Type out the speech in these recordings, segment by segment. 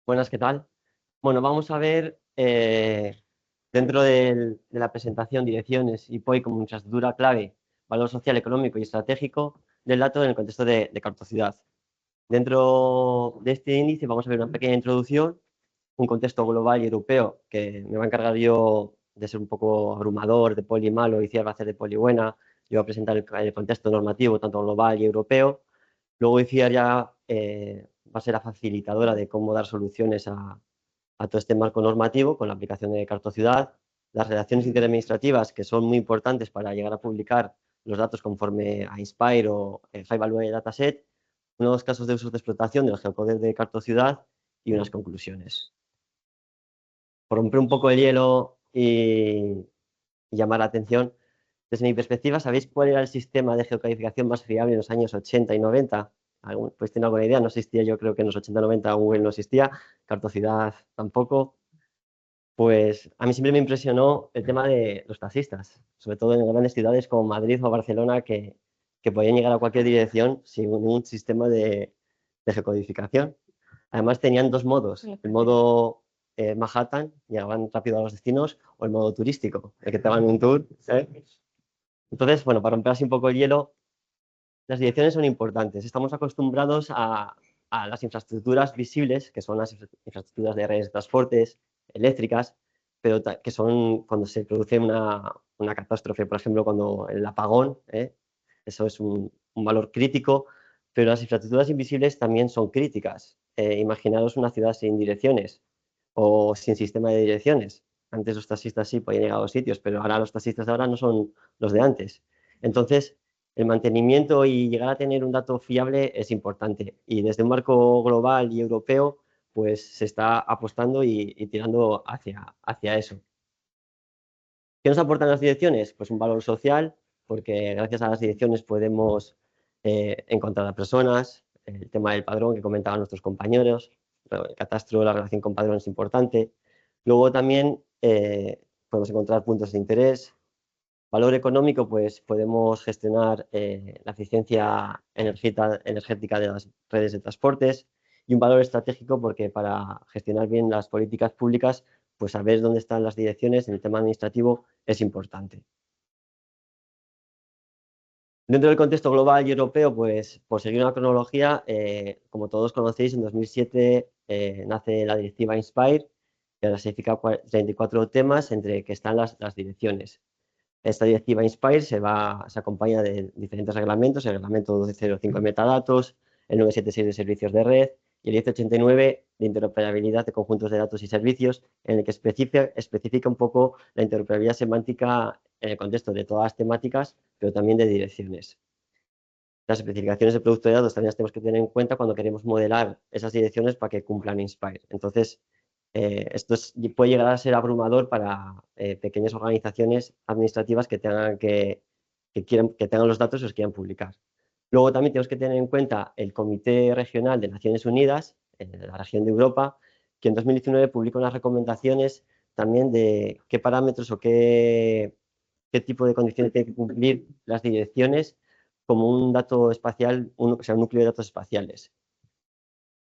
Buenas, ¿qué tal? Bueno, vamos a ver dentro de la presentación direcciones y POI como infraestructura clave, valor social, económico y estratégico del dato en el contexto de Cartociudad. Dentro de este índice vamos a ver una pequeña introducción, un contexto global y europeo que me va a encargar yo de ser un poco abrumador, de poli malo, y Ciar va a hacer de poli buena. Yo voy a presentar el contexto normativo tanto global y europeo. Luego Iciar ya va a ser la facilitadora de cómo dar soluciones a todo este marco normativo con la aplicación de Cartociudad, las relaciones interadministrativas que son muy importantes para llegar a publicar los datos conforme a Inspire o High Value Dataset, unos casos de usos de explotación del geocódigo de Cartociudad y unas conclusiones. Por romper un poco el hielo y llamar la atención, desde mi perspectiva, ¿sabéis cuál era el sistema de geocodificación más fiable en los años 80 y 90? Pues tiene alguna idea, no existía, yo creo que en los 80-90 Google no existía, Cartociudad tampoco. Pues a mí siempre me impresionó el tema de los taxistas, sobre todo en grandes ciudades como Madrid o Barcelona, que podían llegar a cualquier dirección sin un sistema de geocodificación. Además tenían dos modos, el modo Manhattan, llegaban rápido a los destinos, o el modo turístico, el que te daban un tour. Entonces, bueno, para romper así un poco el hielo, las direcciones son importantes. Estamos acostumbrados a las infraestructuras visibles, que son las infraestructuras de redes de transportes, eléctricas, pero que son cuando se produce una catástrofe, por ejemplo, cuando el apagón, eso es un valor crítico, pero las infraestructuras invisibles también son críticas. Imaginaros una ciudad sin direcciones o sin sistema de direcciones. Antes los taxistas sí podían llegar a los sitios, pero ahora los taxistas de ahora no son los de antes. Entonces, el mantenimiento y llegar a tener un dato fiable es importante. Y desde un marco global y europeo, pues se está apostando y tirando hacia eso. ¿Qué nos aportan las direcciones? Pues un valor social, porque gracias a las direcciones podemos encontrar a personas, el tema del padrón que comentaban nuestros compañeros, el catastro, la relación con padrón es importante. Luego también podemos encontrar puntos de interés. Valor económico, pues podemos gestionar la eficiencia energética de las redes de transportes, y un valor estratégico porque para gestionar bien las políticas públicas, pues saber dónde están las direcciones en el tema administrativo es importante. Dentro del contexto global y europeo, pues por seguir una cronología, como todos conocéis, en 2007 nace la directiva Inspire, que clasifica 34 temas entre que están las direcciones. Esta directiva Inspire se acompaña de diferentes reglamentos, el reglamento 1205 de metadatos, el 976 de servicios de red y el 1089 de interoperabilidad de conjuntos de datos y servicios, en el que especifica un poco la interoperabilidad semántica en el contexto de todas las temáticas, pero también de direcciones. Las especificaciones de producto de datos también las tenemos que tener en cuenta cuando queremos modelar esas direcciones para que cumplan Inspire. Entonces, esto puede llegar a ser abrumador para pequeñas organizaciones administrativas que tengan los datos y los quieran publicar. Luego también tenemos que tener en cuenta el Comité Regional de Naciones Unidas, en la región de Europa, que en 2019 publicó unas recomendaciones también de qué parámetros o qué tipo de condiciones tienen que cumplir las direcciones como un dato espacial, o sea, un núcleo de datos espaciales,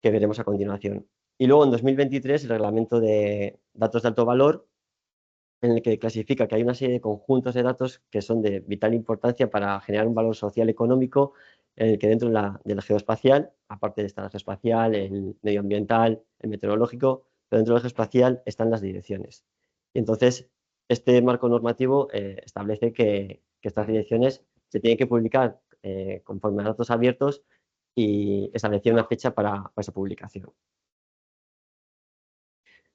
que veremos a continuación. Y luego en 2023 el reglamento de datos de alto valor, en el que clasifica que hay una serie de conjuntos de datos que son de vital importancia para generar un valor social económico, en el que dentro de la geoespacial, aparte de estar la geoespacial, el medioambiental, el meteorológico, pero dentro de la geoespacial están las direcciones. Y entonces, este marco normativo establece que estas direcciones se tienen que publicar conforme a datos abiertos y establecer una fecha para esa publicación.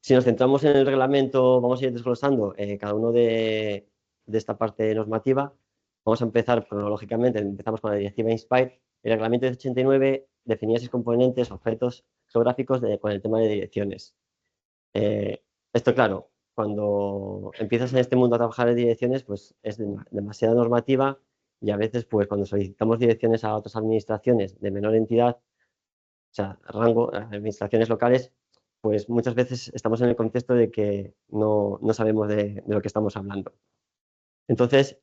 Si nos centramos en el reglamento, vamos a ir desglosando cada uno de esta parte normativa. Vamos a empezar cronológicamente, empezamos con la directiva Inspire. El reglamento de 89 definía 6 componentes, objetos geográficos con el tema de direcciones. Esto, claro, cuando empiezas en este mundo a trabajar en direcciones, pues es demasiada normativa, y a veces, pues cuando solicitamos direcciones a otras administraciones de menor entidad, o sea, rango, administraciones locales, pues muchas veces estamos en el contexto de que no sabemos de lo que estamos hablando. Entonces,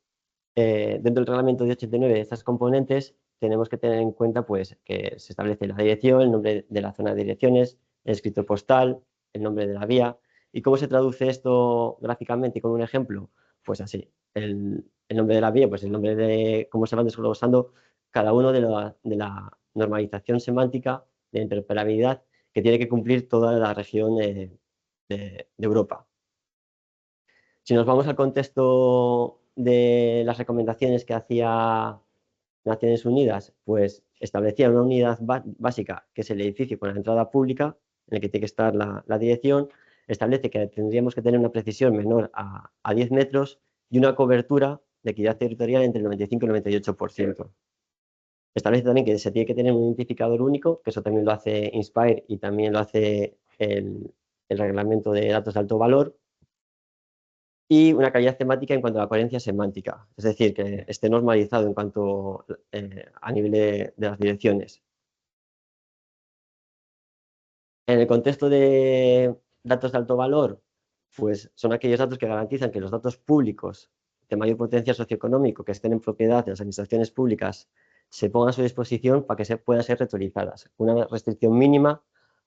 dentro del reglamento de 89 de estas componentes, tenemos que tener en cuenta pues, que se establece la dirección, el nombre de la zona de direcciones, el escritor postal, el nombre de la vía. ¿Y cómo se traduce esto gráficamente con un ejemplo? Pues así, el nombre de la vía, pues el nombre de cómo se van desglosando cada uno de la normalización semántica de interoperabilidad que tiene que cumplir toda la región de Europa. Si nos vamos al contexto de las recomendaciones que hacía Naciones Unidas, pues establecía una unidad básica, que es el edificio con la entrada pública, en el que tiene que estar la dirección, establece que tendríamos que tener una precisión menor a 10 metros y una cobertura de equidad territorial entre el 95 y el 98%. Establece también que se tiene que tener un identificador único, que eso también lo hace INSPIRE y también lo hace el reglamento de datos de alto valor, y una calidad temática en cuanto a la coherencia semántica, es decir, que esté normalizado en cuanto a nivel de las direcciones. En el contexto de datos de alto valor, pues son aquellos datos que garantizan que los datos públicos de mayor potencial socioeconómico que estén en propiedad de las administraciones públicas se pongan a su disposición para que puedan ser reutilizadas. Una restricción mínima,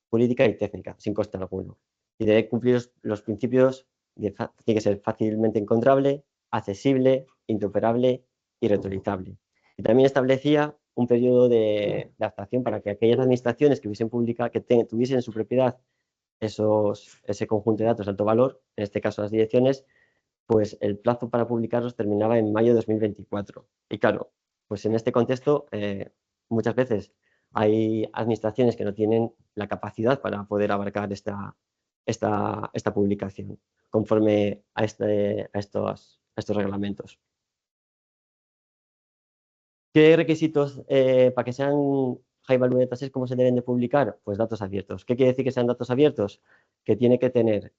jurídica y técnica, sin coste alguno. Y debe cumplir los principios, tiene que ser fácilmente encontrable, accesible, interoperable y reutilizable. Y también establecía un periodo de adaptación para que aquellas administraciones que hubiesen publicado, que tuviesen en su propiedad ese conjunto de datos de alto valor, en este caso las direcciones, pues el plazo para publicarlos terminaba en mayo de 2024. Y claro, pues en este contexto muchas veces hay administraciones que no tienen la capacidad para poder abarcar esta publicación conforme a estos reglamentos. ¿Qué requisitos para que sean high value datasets, cómo se deben de publicar? Pues datos abiertos. ¿Qué quiere decir que sean datos abiertos? Que tiene que tener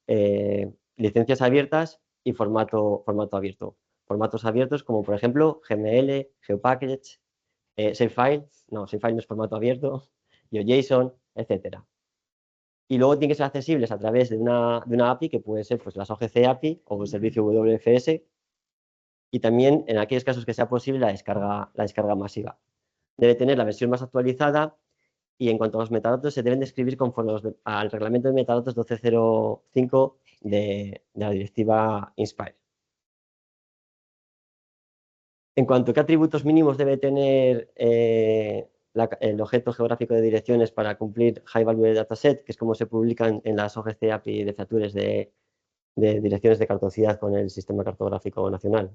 licencias abiertas y formato abierto. Formatos abiertos como por ejemplo GML, GeoPackage, Shapefile, no, Shapefile no es formato abierto, GeoJSON, etcétera. Y luego tienen que ser accesibles a través de una API que puede ser pues, las OGC API o el servicio WFS, y también en aquellos casos que sea posible la descarga masiva. Debe tener la versión más actualizada y en cuanto a los metadatos se deben describir conforme al reglamento de metadatos 1205 de la directiva INSPIRE. En cuanto a qué atributos mínimos debe tener el objeto geográfico de direcciones para cumplir High Value Dataset, que es como se publican en las OGC API de features de direcciones de cartocidad con el Sistema Cartográfico Nacional.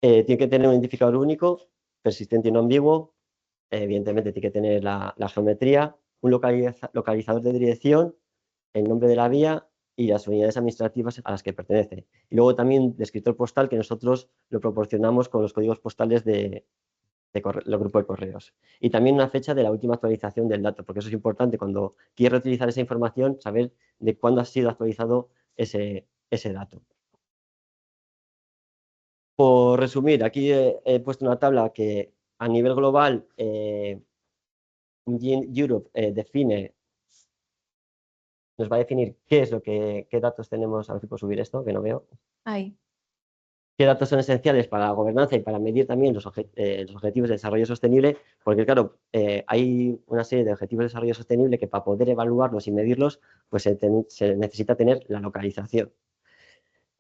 Tiene que tener un identificador único, persistente y no ambiguo. Evidentemente tiene que tener la geometría, un localizador de dirección, el nombre de la vía y las unidades administrativas a las que pertenece. Y luego también descriptor postal, que nosotros lo proporcionamos con los códigos postales de los grupos de correos. Y también una fecha de la última actualización del dato, porque eso es importante cuando quieres reutilizar esa información, saber de cuándo ha sido actualizado ese dato. Por resumir, aquí he puesto una tabla que a nivel global Europe nos va a definir qué es qué datos tenemos, a ver si puedo subir esto, que no veo. Ahí. Qué datos son esenciales para la gobernanza y para medir también los objetivos de desarrollo sostenible, porque claro, hay una serie de objetivos de desarrollo sostenible que para poder evaluarlos y medirlos, pues se necesita tener la localización.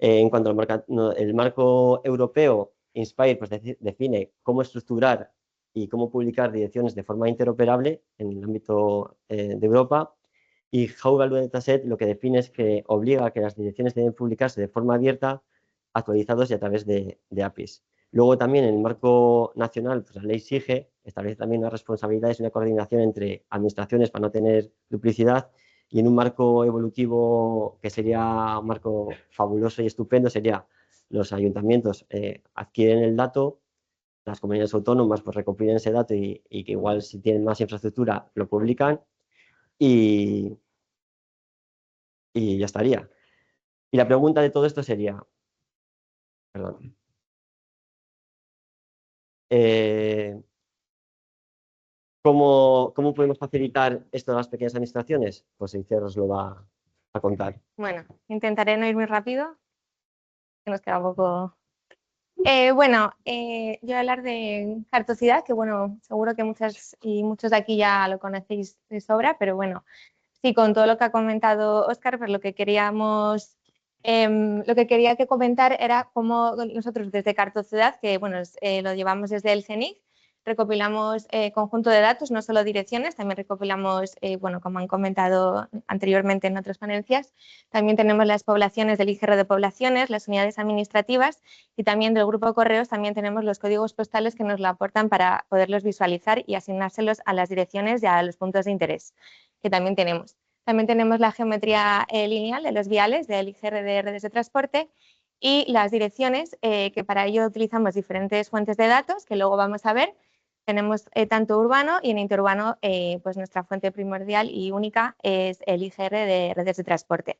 En cuanto al marco europeo, INSPIRE pues, define cómo estructurar y cómo publicar direcciones de forma interoperable en el ámbito de Europa. Y High Value Dataset lo que define es que obliga a que las direcciones deben publicarse de forma abierta, actualizados y a través de APIs. Luego también en el marco nacional, pues la ley SIGE establece también unas responsabilidades y una coordinación entre administraciones para no tener duplicidad, y en un marco evolutivo que sería un marco fabuloso y estupendo sería los ayuntamientos adquieren el dato, las comunidades autónomas pues recopilan ese dato y que igual si tienen más infraestructura lo publican y ya estaría. Y la pregunta de todo esto sería, perdón, ¿cómo podemos facilitar esto a las pequeñas administraciones? Pues Itziar os lo va a contar. Bueno, intentaré no ir muy rápido, que nos queda poco. Bueno, yo voy a hablar de cartocidad, que bueno, seguro que muchas y muchos de aquí ya lo conocéis de sobra, pero bueno, Sí, con todo lo que ha comentado Óscar, pues lo que quería que comentar era cómo nosotros desde Cartociudad, que bueno, lo llevamos desde el CENIC, recopilamos conjunto de datos, no solo direcciones, también recopilamos, bueno, como han comentado anteriormente en otras ponencias, también tenemos las poblaciones del IGR de poblaciones, las unidades administrativas y también del grupo correos también tenemos los códigos postales que nos lo aportan para poderlos visualizar y asignárselos a las direcciones y a los puntos de interés que también tenemos. También tenemos la geometría lineal de los viales del IGR de redes de transporte y las direcciones, que para ello utilizamos diferentes fuentes de datos, que luego vamos a ver. Tenemos tanto urbano y en interurbano, pues nuestra fuente primordial y única es el IGR de redes de transporte.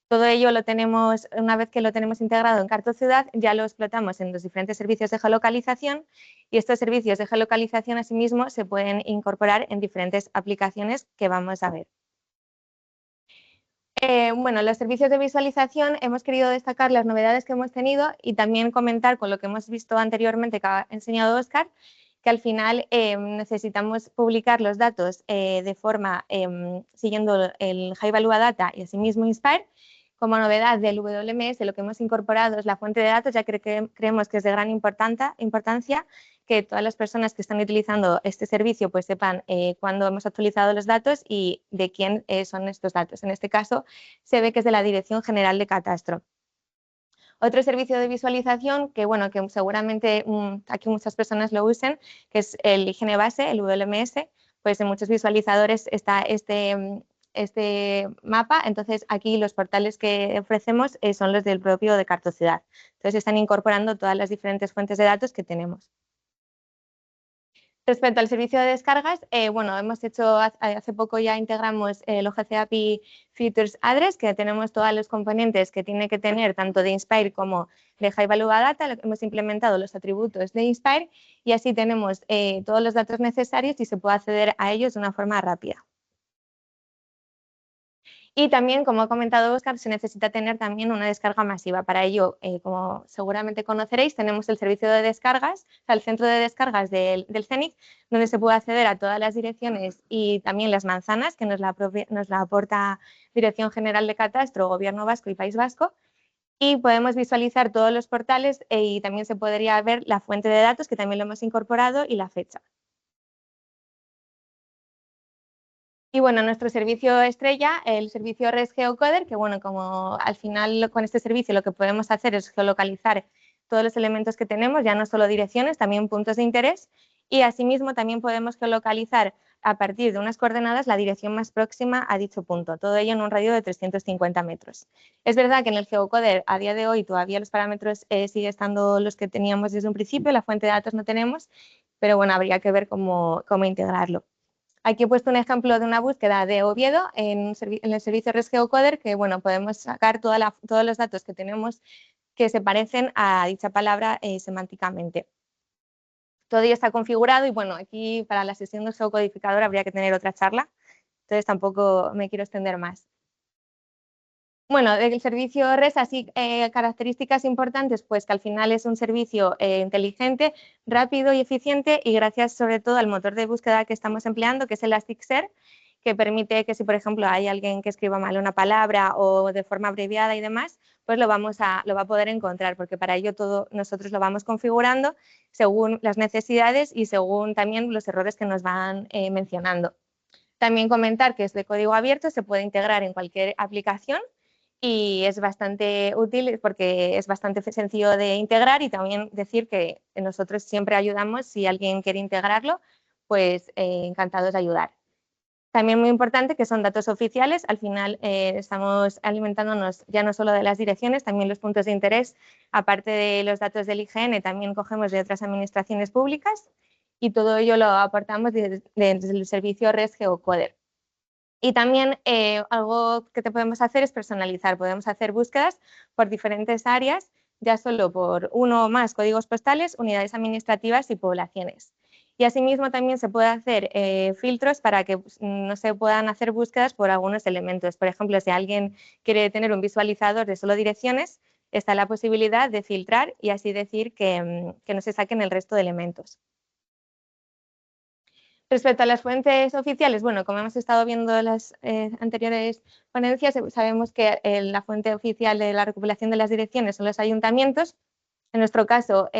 Todo ello lo tenemos, una vez que lo tenemos integrado en Cartociudad, ya lo explotamos en los diferentes servicios de geolocalización y estos servicios de geolocalización asimismo se pueden incorporar en diferentes aplicaciones que vamos a ver. Bueno, los servicios de visualización hemos querido destacar las novedades que hemos tenido y también comentar con lo que hemos visto anteriormente que ha enseñado Óscar, que al final necesitamos publicar los datos de forma siguiendo el High Value Data y asimismo Inspire. Como novedad del WMS, lo que hemos incorporado es la fuente de datos, ya que creemos que es de gran importancia que todas las personas que están utilizando este servicio pues sepan cuándo hemos actualizado los datos y de quién son estos datos. En este caso se ve que es de la Dirección General de Catastro. Otro servicio de visualización que, bueno, que seguramente aquí muchas personas lo usen, que es el Higiene Base, el WMS, pues en muchos visualizadores está este mapa, entonces aquí los portales que ofrecemos son los del propio de Cartociudad. Entonces están incorporando todas las diferentes fuentes de datos que tenemos. Respecto al servicio de descargas, bueno, hemos hecho, hace poco ya integramos el OGC API Features Address, que tenemos todos los componentes que tiene que tener tanto de Inspire como de High Value Data. Hemos implementado los atributos de Inspire y así tenemos todos los datos necesarios y se puede acceder a ellos de una forma rápida. Y también, como ha comentado Óscar, se necesita tener también una descarga masiva. Para ello, como seguramente conoceréis, tenemos el servicio de descargas, o sea, el centro de descargas del CENIC, donde se puede acceder a todas las direcciones y también las manzanas, que nos la aporta Dirección General de Catastro, Gobierno Vasco y País Vasco. Y podemos visualizar todos los portales y también se podría ver la fuente de datos, que también lo hemos incorporado, y la fecha. Y bueno, nuestro servicio estrella, el servicio REST Geocoder, que bueno, como al final con este servicio lo que podemos hacer es geolocalizar todos los elementos que tenemos, ya no solo direcciones, también puntos de interés, y asimismo también podemos geolocalizar a partir de unas coordenadas la dirección más próxima a dicho punto, todo ello en un radio de 350 metros. Es verdad que en el Geocoder a día de hoy todavía los parámetros siguen estando los que teníamos desde un principio, la fuente de datos no tenemos, pero bueno, habría que ver cómo integrarlo. Aquí he puesto un ejemplo de una búsqueda de Oviedo en el servicio REST Geocoder, que bueno, podemos sacar todos los datos que tenemos que se parecen a dicha palabra semánticamente. Todo ello está configurado y bueno, aquí para la sesión del geocodificador habría que tener otra charla, entonces tampoco me quiero extender más. Bueno, del servicio REST, así características importantes, pues que al final es un servicio inteligente, rápido y eficiente y gracias sobre todo al motor de búsqueda que estamos empleando, que es Elasticsearch, que permite que si, por ejemplo, hay alguien que escriba mal una palabra o de forma abreviada y demás, pues lo va a poder encontrar, porque para ello todo nosotros lo vamos configurando según las necesidades y según también los errores que nos van mencionando. También comentar que es de código abierto, se puede integrar en cualquier aplicación y es bastante útil porque es bastante sencillo de integrar y también decir que nosotros siempre ayudamos si alguien quiere integrarlo, pues encantados de ayudar. También muy importante que son datos oficiales, al final estamos alimentándonos ya no solo de las direcciones, también los puntos de interés, aparte de los datos del IGN, también cogemos de otras administraciones públicas y todo ello lo aportamos desde el servicio REST Geocoder. Y también algo que te podemos hacer es personalizar, podemos hacer búsquedas por diferentes áreas, ya solo por uno o más códigos postales, unidades administrativas y poblaciones. Y asimismo también se puede hacer filtros para que no se puedan hacer búsquedas por algunos elementos. Por ejemplo, si alguien quiere tener un visualizador de solo direcciones, está la posibilidad de filtrar y así decir que no se saquen el resto de elementos. Respecto a las fuentes oficiales, bueno, como hemos estado viendo en las anteriores ponencias, sabemos que la fuente oficial de la recopilación de las direcciones son los ayuntamientos. En nuestro caso,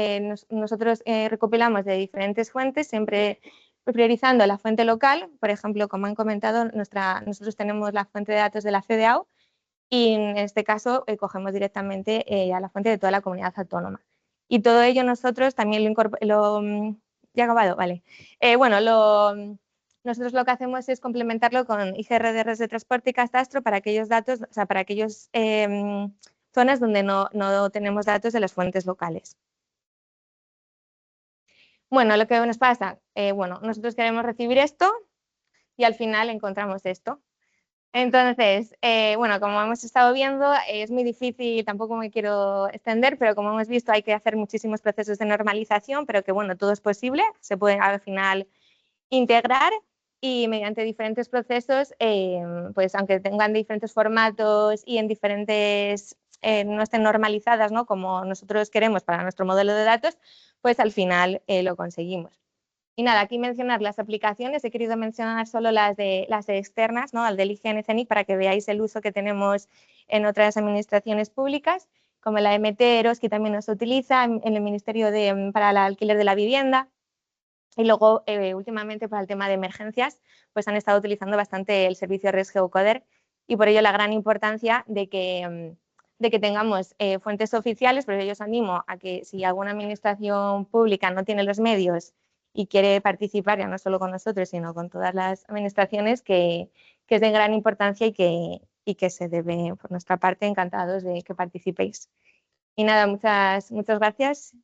nosotros recopilamos de diferentes fuentes, siempre priorizando la fuente local. Por ejemplo, como han comentado, nosotros tenemos la fuente de datos de la CDAO y en este caso cogemos directamente a la fuente de toda la comunidad autónoma. Y todo ello nosotros también ya acabado, vale. Bueno, nosotros lo que hacemos es complementarlo con IGRDRs de transporte y catastro para aquellos datos, o sea, para aquellos zonas donde no tenemos datos de las fuentes locales. Bueno, lo que nos pasa, bueno, nosotros queremos recibir esto y al final encontramos esto. Entonces, bueno, como hemos estado viendo, es muy difícil, tampoco me quiero extender, pero como hemos visto hay que hacer muchísimos procesos de normalización, pero que bueno, todo es posible, se puede al final integrar y mediante diferentes procesos, pues aunque tengan diferentes formatos y en diferentes, no estén normalizadas, ¿no? Como nosotros queremos para nuestro modelo de datos, pues al final lo conseguimos. Y nada, aquí mencionar las aplicaciones, he querido mencionar solo las de externas, ¿no? Al del IGN CENIC, para que veáis el uso que tenemos en otras administraciones públicas, como la MT Eros, que también nos utiliza en el Ministerio para el alquiler de la vivienda. Y luego, últimamente, para el tema de emergencias, pues han estado utilizando bastante el servicio RES Geocoder y por ello la gran importancia de que tengamos fuentes oficiales, pero yo os animo a que si alguna administración pública no tiene los medios y quiere participar, ya no solo con nosotros, sino con todas las administraciones, que es de gran importancia y que se debe, por nuestra parte, encantados de que participéis. Y nada, muchas gracias.